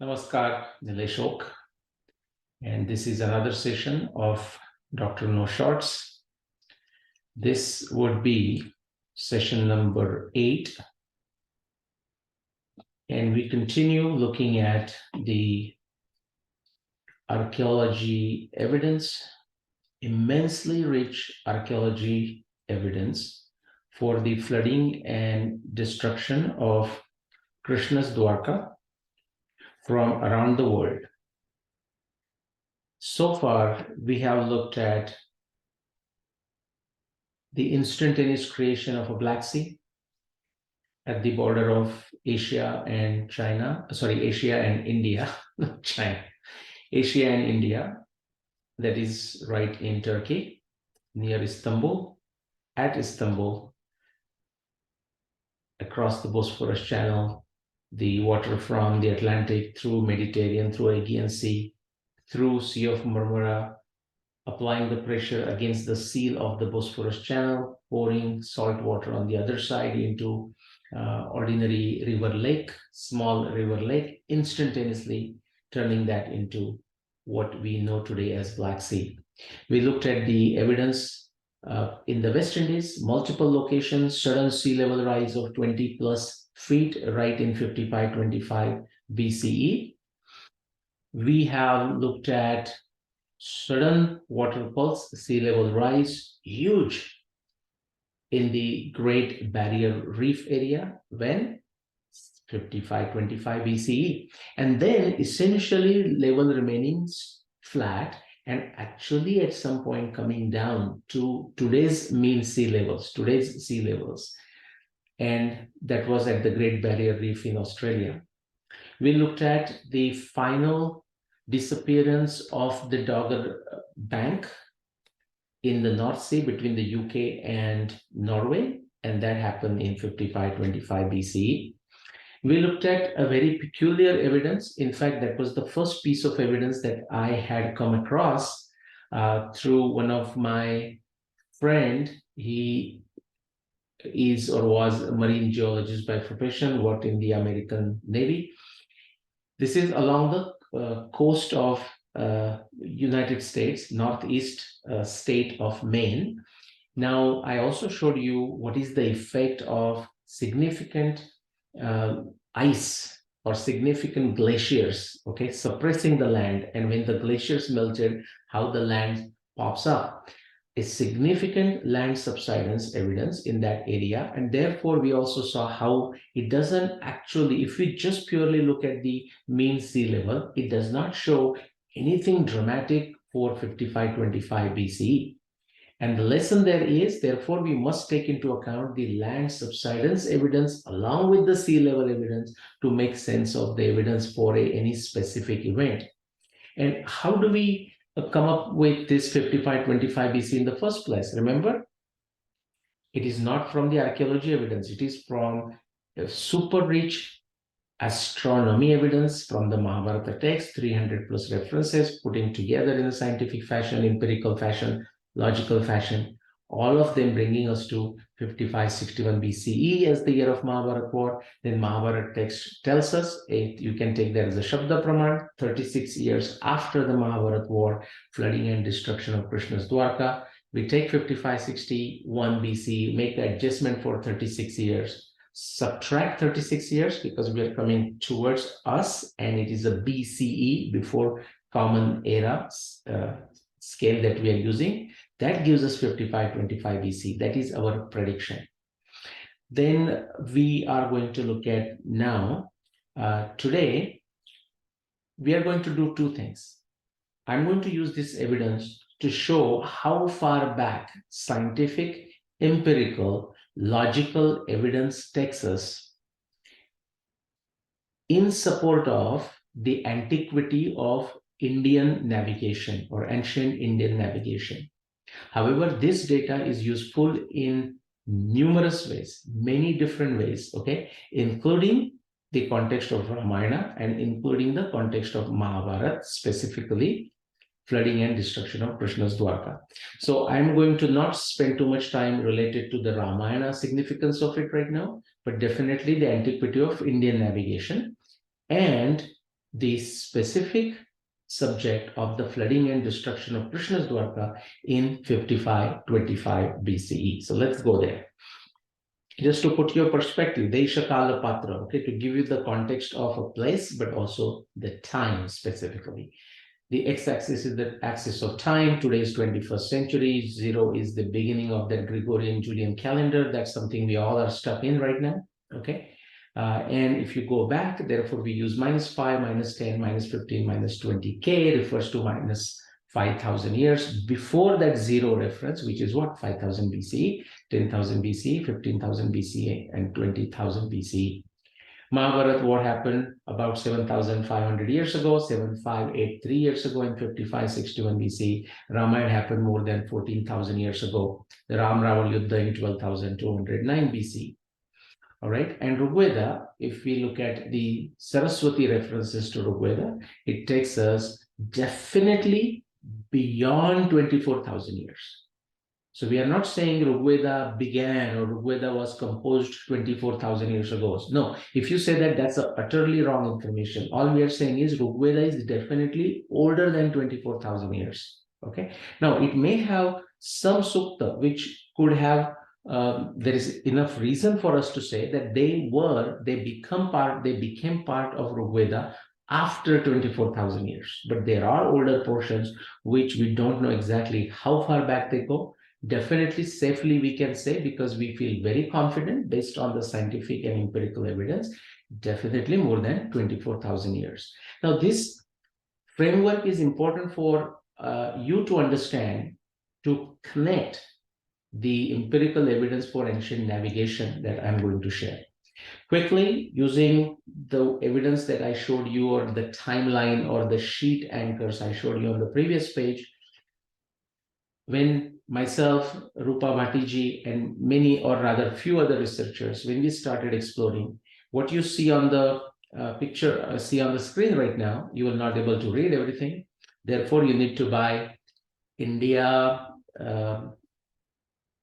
Namaskar, Nileshok, and this is another session of Dr. No Shorts. This would be session number 8, and we continue looking at the archaeology evidence, immensely rich archaeology evidence for the flooding and destruction of Krishna's Dwarka from around the world. So far, we have looked at the instantaneous creation of a Black Sea at the border of Asia and India, not China, Asia and India, that is right in Turkey, near Istanbul, at Istanbul, across the Bosphorus Channel, the water from the Atlantic through Mediterranean, through Aegean Sea, through Sea of Marmara, applying the pressure against the seal of the Bosphorus Channel, pouring salt water on the other side into ordinary river lake, small river lake, instantaneously turning that into what we know today as Black Sea. We looked at the evidence in the West Indies, multiple locations, sudden sea level rise of 20 plus feet right in 5525 BCE. We have looked at sudden water pulse, sea level rise, huge in the Great Barrier Reef area when 5525 BCE. And then essentially level remaining flat and actually at some point coming down to today's mean sea levels, And that was at the Great Barrier Reef in Australia. We looked at the final disappearance of the Dogger Bank in the North Sea between the UK and Norway, and that happened in 5525 BCE. We looked at a very peculiar evidence. In fact, that was the first piece of evidence that I had come across through one of my friend. He is or was a marine geologist by profession, worked in the American Navy. This is along the coast of United States, northeast state of Maine. Now, I also showed you what is the effect of significant ice or significant glaciers, okay, suppressing the land. And when the glaciers melted, how the land pops up. A significant land subsidence evidence in that area. And therefore, we also saw how it doesn't actually, if we just purely look at the mean sea level, it does not show anything dramatic for 5525 BCE. And the lesson there is, therefore, we must take into account the land subsidence evidence along with the sea level evidence to make sense of the evidence for any specific event. And how do we come up with this 5525 BC in the first place? Remember, it is not from the archaeology evidence. It is from a super rich astronomy evidence from the Mahabharata text, 300 plus references, putting together in a scientific fashion, empirical fashion, logical fashion, all of them bringing us to 5561 BCE as the year of Mahabharata war. Then Mahabharata text tells us, you can take that as a Shabda Praman, 36 years after the Mahabharata war, flooding and destruction of Krishna's Dwarka. We take 5561 BCE, make the adjustment for 36 years, subtract 36 years because we are coming towards us and it is a BCE, before Common Era scale that we are using. That gives us 5525 BC. That is our prediction. Then we are going to look at now, today, we are going to do two things. I'm going to use this evidence to show how far back scientific, empirical, logical evidence takes us in support of the antiquity of Indian navigation or ancient Indian navigation. However, this data is useful in numerous ways, many different ways, okay, including the context of Ramayana and including the context of Mahabharata, specifically flooding and destruction of Krishna's Dwarka. So I'm going to not spend too much time related to the Ramayana significance of it right now, but definitely the antiquity of Indian navigation. And the specific subject of the flooding and destruction of Krishna's Dwarka in 5525 BCE. So let's go there. Just to put your perspective, Desha Kala Patra, okay, to give you the context of a place, but also the time specifically. The x-axis is the axis of time. Today is 21st century. 0 is the beginning of the Gregorian Julian calendar. That's something we all are stuck in right now, okay? And if you go back, therefore we use -5, -10, -15, -20k refers to minus 5,000 years. Before that 0 reference, which is what? 5,000 BCE, 10,000 BCE, 15,000 BCE, and 20,000 BCE. Mahabharata, what happened about 7,500 years ago, 7,583 years ago, in 5561 BC. Ramayana happened more than 14,000 years ago. The Ram Ravan Yuddha in 12,209 BC. All right, and Rigveda, if we look at the Saraswati references to Rigveda, it takes us definitely beyond 24,000 years. So we are not saying Rigveda began or Rigveda was composed 24,000 years ago. No, if you say that, that's utterly wrong information. All we are saying is Rigveda is definitely older than 24,000 years. Okay. Now it may have some sukta which could have. There is enough reason for us to say that they became part of Rigveda after 24,000 years. But there are older portions which we don't know exactly how far back they go. Definitely, safely we can say, because we feel very confident based on the scientific and empirical evidence, definitely more than 24,000 years. Now, this framework is important for you to understand, to connect the empirical evidence for ancient navigation that I'm going to share. Quickly, using the evidence that I showed you, or the timeline or the sheet anchors I showed you on the previous page, when myself, Rupa Bhattiji, and many, or rather few other researchers, when we started exploring, what you see on the picture, see on the screen right now, you will not be able to read everything. Therefore, you need to buy India,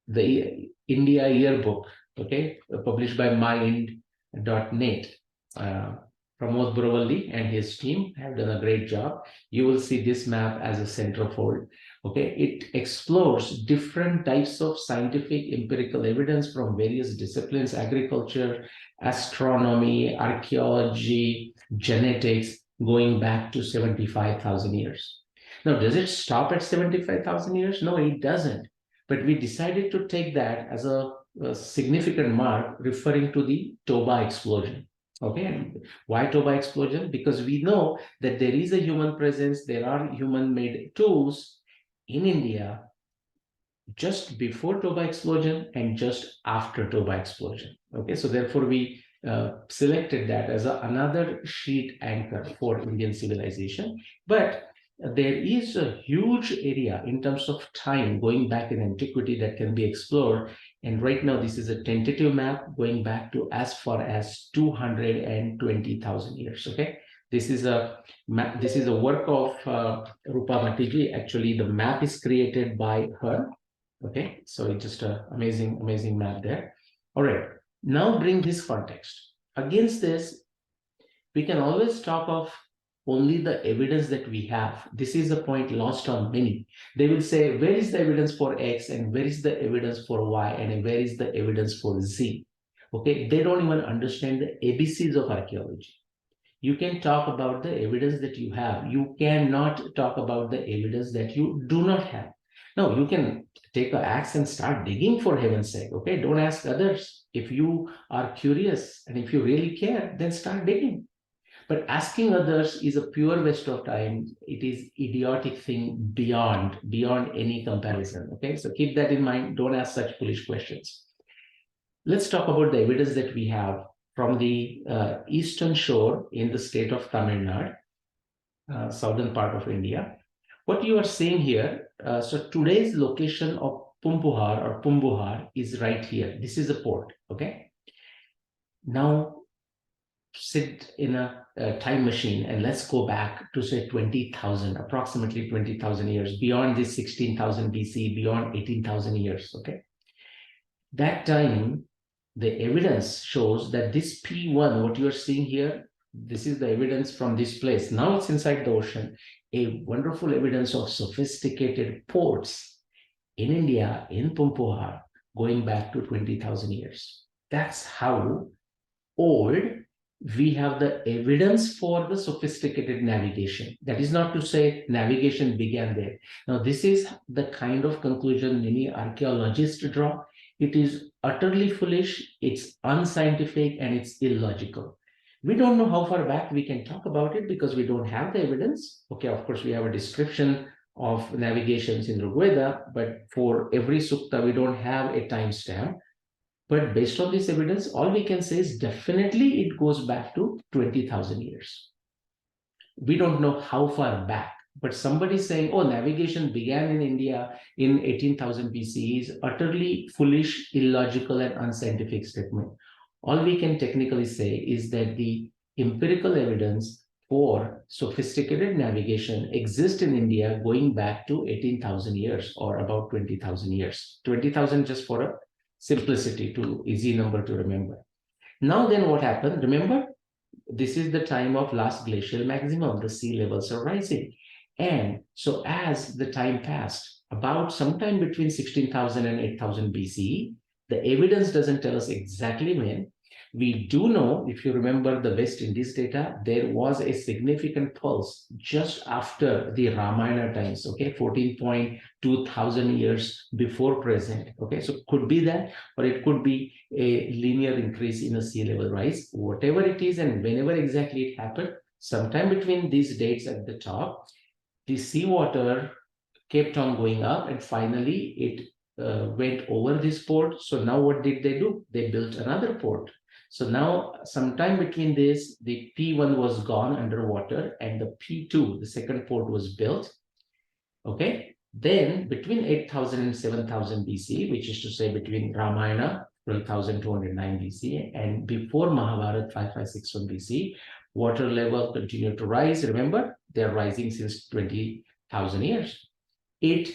the India yearbook, okay, published by mind.net. Pramod Buravalli and his team have done a great job. You will see this map as a centerfold. Okay, it explores different types of scientific empirical evidence from various disciplines: agriculture, astronomy, archaeology, genetics, going back to 75,000 years. Now, does it stop at 75,000 years? No, it doesn't. But we decided to take that as a significant mark referring to the Toba explosion. Okay, why Toba explosion? Because we know that there is a human presence, there are human-made tools in India just before Toba explosion and just after Toba explosion. Okay, so therefore we selected that as another sheet anchor for Indian civilization. But there is a huge area in terms of time going back in antiquity that can be explored. And right now, this is a tentative map going back to as far as 220,000 years. Okay, this is a map. This is a work of Rupa Bhattiji. Actually, the map is created by her. Okay, so it's just an amazing map there. All right, now bring this context. Against this, we can always talk of only the evidence that we have. This is a point lost on many. They will say, where is the evidence for X, and where is the evidence for Y, and where is the evidence for Z? Okay, they don't even understand the ABCs of archaeology. You can talk about the evidence that you have. You cannot talk about the evidence that you do not have. No, you can take an axe and start digging, for heaven's sake. Okay, don't ask others. If you are curious and if you really care, then start digging. But asking others is a pure waste of time. It is idiotic thing beyond any comparison. Okay, so keep that in mind. Don't ask such foolish questions. Let's talk about the evidence that we have from the eastern shore in the state of Tamil Nadu, southern part of India. What you are seeing here, so today's location of Pumbuhar is right here. This is a port, okay? Now, sit in a time machine and let's go back to say 20,000, approximately 20,000 years, beyond this 16,000 BC, beyond 18,000 years, okay? That time, the evidence shows that this P1, what you are seeing here, this is the evidence from this place. Now it's inside the ocean. A wonderful evidence of sophisticated ports in India, in Pumpuhar, going back to 20,000 years. That's how old we have the evidence for the sophisticated navigation. That is not to say navigation began there. Now, this is the kind of conclusion many archaeologists draw. It is utterly foolish, it's unscientific, and it's illogical. We don't know how far back we can talk about it because we don't have the evidence. Okay, of course, we have a description of navigations in Veda, but for every sukta, we don't have a timestamp. But based on this evidence, all we can say is definitely it goes back to 20,000 years. We don't know how far back, but somebody saying, oh, navigation began in India in 18,000 BCE is utterly foolish, illogical, and unscientific statement. All we can technically say is that the empirical evidence for sophisticated navigation exists in India going back to 18,000 years or about 20,000 years. 20,000 just for a simplicity, to easy number to remember. Now then what happened? Remember, this is the time of last glacial maximum. The sea levels are rising. And so as the time passed, about sometime between 16,000 and 8,000 BCE, the evidence doesn't tell us exactly when. We do know, if you remember the West Indies data, there was a significant pulse just after the Ramayana times, okay, 14.2 thousand years before present, okay. So could be that, or it could be a linear increase in a sea level rise, whatever it is, and whenever exactly it happened, sometime between these dates at the top, the seawater kept on going up, and finally it went over this port. So now what did they do? They built another port. So now sometime between this, the P1 was gone underwater and the P2, the second port, was built. Okay. Then between 8,000 and 7,000 BC, which is to say between Ramayana 12,209 BC and before Mahabharata 5561 BC, water level continued to rise. Remember, they're rising since 20,000 years. It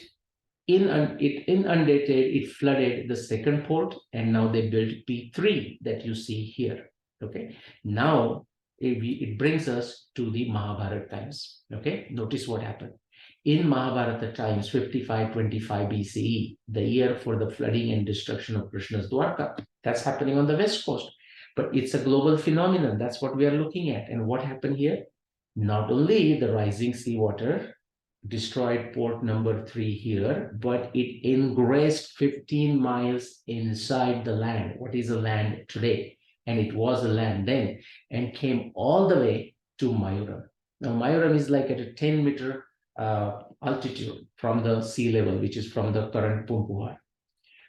inundated, it flooded the second port, and now they built P3 that you see here. Okay. Now it brings us to the Mahabharata times. Okay. Notice what happened. In Mahabharata times, 5525 BCE, the year for the flooding and destruction of Krishna's Dwarka. That's happening on the west coast. But it's a global phenomenon. That's what we are looking at. And what happened here? Not only the rising seawater destroyed port number 3 here, but it ingressed 15 miles inside the land. What is a land today? And it was a land then, and came all the way to Mayuram. Now, Mayuram is like at a 10-meter altitude from the sea level, which is from the current Pumpuhar.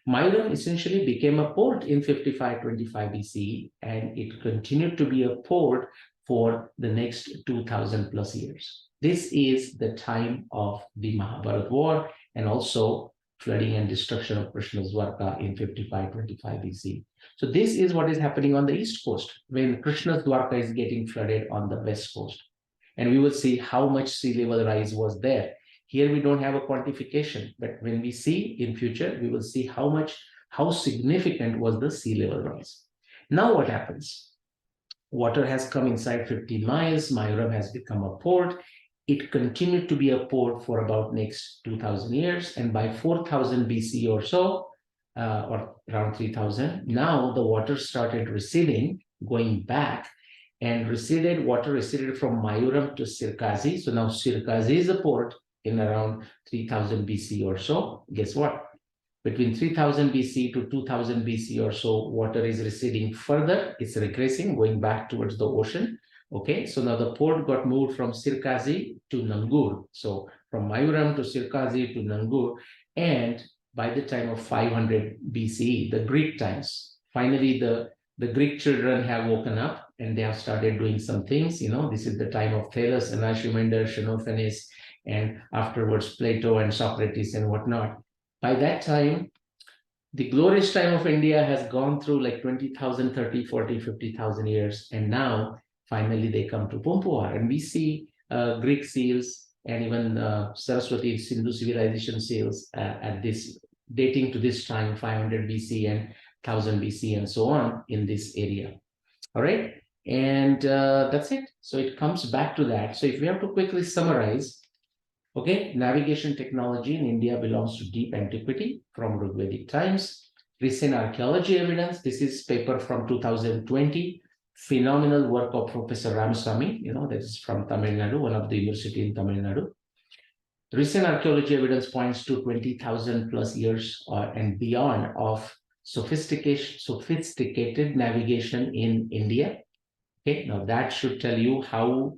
Mayuram essentially became a port in 5525 BCE, and it continued to be a port for the next 2,000 plus years. This is the time of the Mahabharata war and also flooding and destruction of Krishna's Dwarka in 5525 BC. So this is what is happening on the east coast when Krishna's Dwarka is getting flooded on the west coast. And we will see how much sea level rise was there. Here we don't have a quantification, but when we see in future, we will see how significant was the sea level rise. Now what happens? Water has come inside 15 miles. Mayuram has become a port. It continued to be a port for about next 2,000 years. And by 4,000 BC or so, or around 3,000, now the water started receding, going back, and water receded from Mayuram to Sirkazi. So now Sirkazi is a port in around 3,000 BC or so. Guess what? Between 3,000 BC to 2,000 BC or so, water is receding further. It's regressing, going back towards the ocean. Okay, so now the port got moved from Sirkazi to Nangur. So from Mayuram to Sirkazi to Nangur. And by the time of 500 BCE, the Greek times, finally the Greek children have woken up and they have started doing some things. This is the time of Thales, Anaximander, Xenophanes, and afterwards Plato and Socrates and whatnot. By that time, the glorious time of India has gone through like 20,000, 30, 40, 50,000 years. And now, finally, they come to Pumpuhar. And we see Greek seals and even Saraswati Sindhu civilization seals at this, dating to this time, 500 BC and 1000 BC and so on in this area. All right. And that's it. So it comes back to that. So if we have to quickly summarize, okay, navigation technology in India belongs to deep antiquity from Vedic times. Recent archaeology evidence. This is paper from 2020. Phenomenal work of Professor Ramaswamy, that is from Tamil Nadu, one of the university in Tamil Nadu. Recent archaeology evidence points to 20,000 plus years and beyond of sophisticated navigation in India. Okay, now that should tell you how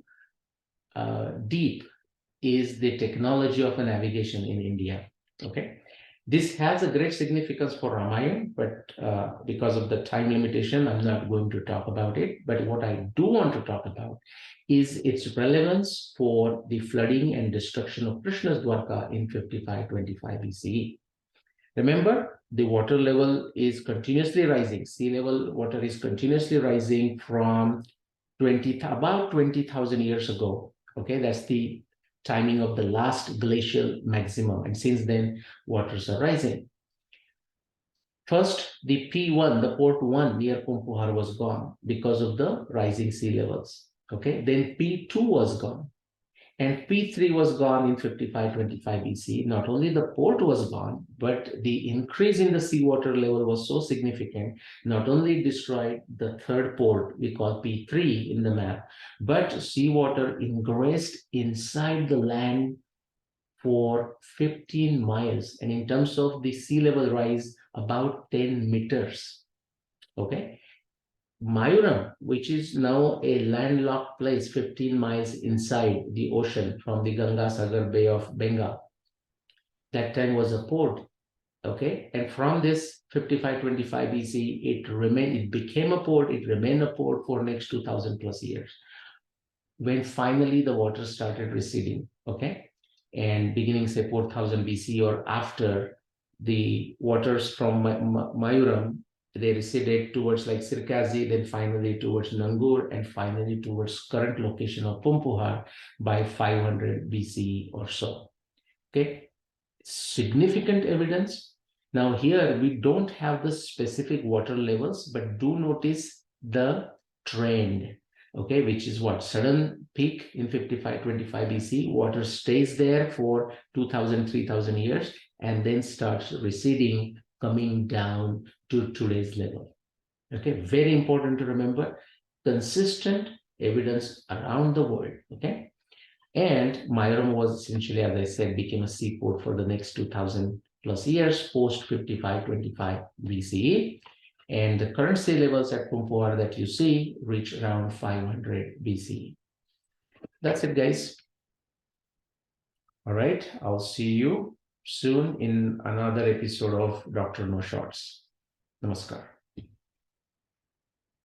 deep is the technology of a navigation in India. Okay, this has a great significance for Ramayana, but because of the time limitation, I'm not going to talk about it. But what I do want to talk about is its relevance for the flooding and destruction of Krishna's Dwarka in 5525 BCE. Remember, the water level is continuously rising. Sea level water is continuously rising from about 20,000 years ago. Okay, that's the timing of the last glacial maximum. And since then, waters are rising. First, the P1, the port 1 near Pumpuhar was gone because of the rising sea levels. Okay, then P2 was gone. And P3 was gone in 5525 BC. Not only the port was gone, but the increase in the seawater level was so significant, not only destroyed the third port, we call P3 in the map, but seawater ingressed inside the land for 15 miles. And in terms of the sea level rise, about 10 meters. Okay. Mayuram, which is now a landlocked place 15 miles inside the ocean from the Ganga Sagar Bay of Bengal, that time was a port. Okay, and from this 5525 BC, it became a port, it remained a port for next 2000 plus years. When finally the water started receding, okay, and beginning say 4000 BC or after, the waters from Mayuram, they receded towards like Sirkazi, then finally towards Nangur, and finally towards current location of Pumpuhar by 500 BCE or so. Okay, significant evidence. Now here we don't have the specific water levels, but do notice the trend. Okay, which is what? Sudden peak in 5525 BC, water stays there for 2000, 3000 years, and then starts receding, coming down to today's level. Okay, very important to remember, consistent evidence around the world. Okay, and Mayuram was essentially, as I said, became a seaport for the next 2000 plus years post 5525 BCE. And the current sea levels at Pumpuhar that you see reach around 500 BCE. That's it, guys. All right, I'll see you soon in another episode of Dr. No Shorts. Namaskar.